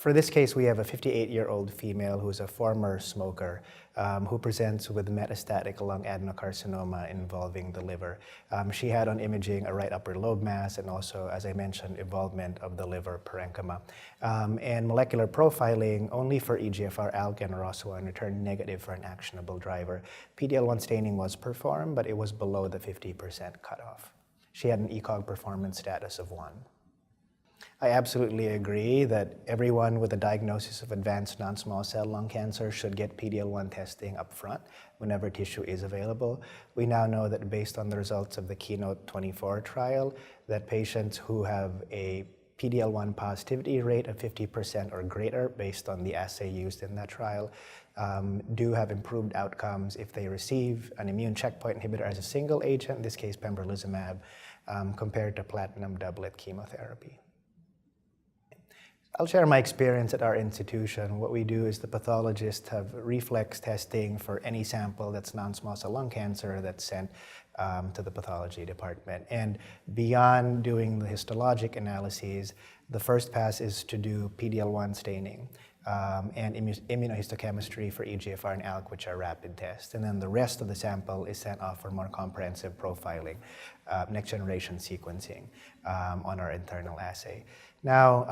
For this case, we have a 58-year-old female who's a former smoker who presents with metastatic lung adenocarcinoma involving the liver. She had on imaging a right upper lobe mass and also, as I mentioned, involvement of the liver parenchyma. And molecular profiling only for EGFR, ALK, and ROS1 returned negative for an actionable driver. PD-L1 staining was performed, but it was below the 50% cutoff. She had an ECOG performance status of 1. I absolutely agree that everyone with a diagnosis of advanced non-small cell lung cancer should get PD-L1 testing up front whenever tissue is available. We now know that based on the results of the KEYNOTE-24 trial, that patients who have a PD-L1 positivity rate of 50% or greater based on the assay used in that trial do have improved outcomes if they receive an immune checkpoint inhibitor as a single agent, in this case pembrolizumab, compared to platinum doublet chemotherapy. I'll share my experience at our institution. What we do is the pathologists have reflex testing for any sample that's non-small cell lung cancer that's sent to the pathology department. And beyond doing the histologic analyses, the first pass is to do PD-L1 staining and immunohistochemistry for EGFR and ALK, which are rapid tests. And then the rest of the sample is sent off for more comprehensive profiling, next generation sequencing on our internal assay. Now,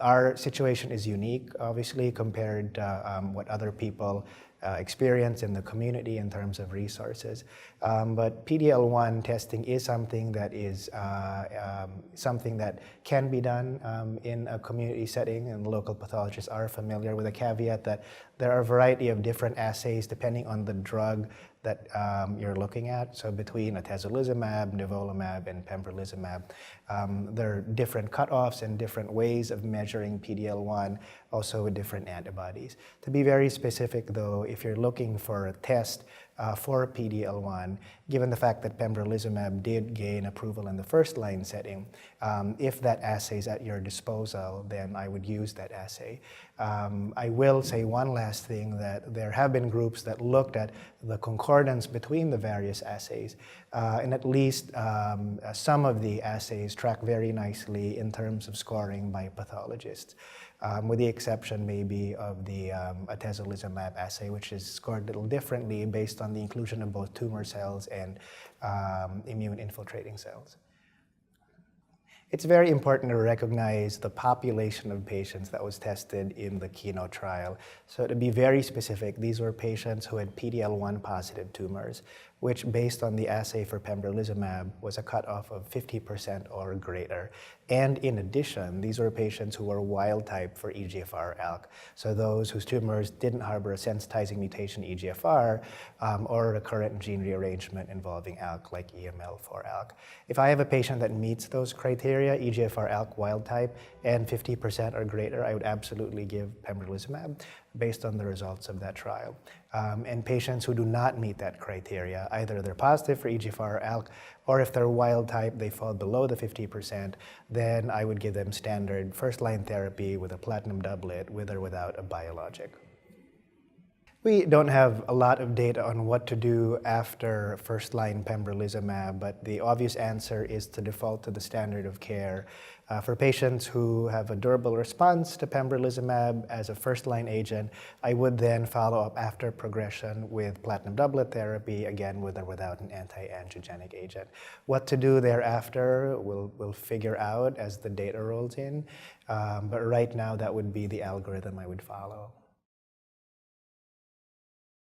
our situation is unique, obviously, compared to what other people experience in the community in terms of resources. But PD-L1 testing is something that can be done in a community setting, and local pathologists are familiar with the caveat that there are a variety of different assays depending on the drug that you're looking at. So between atezolizumab, nivolumab, and pembrolizumab, there are different cutoffs and different ways of measuring PD-L1, also with different antibodies. To be very specific though, if you're looking for a test for PD-L1, given the fact that pembrolizumab did gain approval in the first-line setting, if that assay is at your disposal, then I would use that assay. I will say one last thing, that there have been groups that looked at the concordance between the various assays, and at least some of the assays track very nicely in terms of scoring by pathologists, with the exception maybe of the atezolizumab assay, which is scored a little differently based on the inclusion of both tumor cells and immune infiltrating cells. It's very important to recognize the population of patients that was tested in the KEYNOTE trial. So to be very specific, these were patients who had PD-L1 positive tumors, which based on the assay for pembrolizumab was a cutoff of 50% or greater. And in addition, these were patients who were wild type for EGFR ALK. So those whose tumors didn't harbor a sensitizing mutation EGFR or a recurrent gene rearrangement involving ALK like EML4 ALK. If I have a patient that meets those criteria, EGFR ALK wild type and 50% or greater, I would absolutely give pembrolizumab based on the results of that trial. And patients who do not meet that criteria, either they're positive for EGFR or ALK, or if they're wild type, they fall below the 50%, then I would give them standard first-line therapy with a platinum doublet with or without a biologic. We don't have a lot of data on what to do after first-line pembrolizumab, but the obvious answer is to default to the standard of care. For patients who have a durable response to pembrolizumab as a first-line agent, I would then follow up after progression with platinum doublet therapy, again with or without an anti-angiogenic agent. What to do thereafter, we'll figure out as the data rolls in, but right now that would be the algorithm I would follow.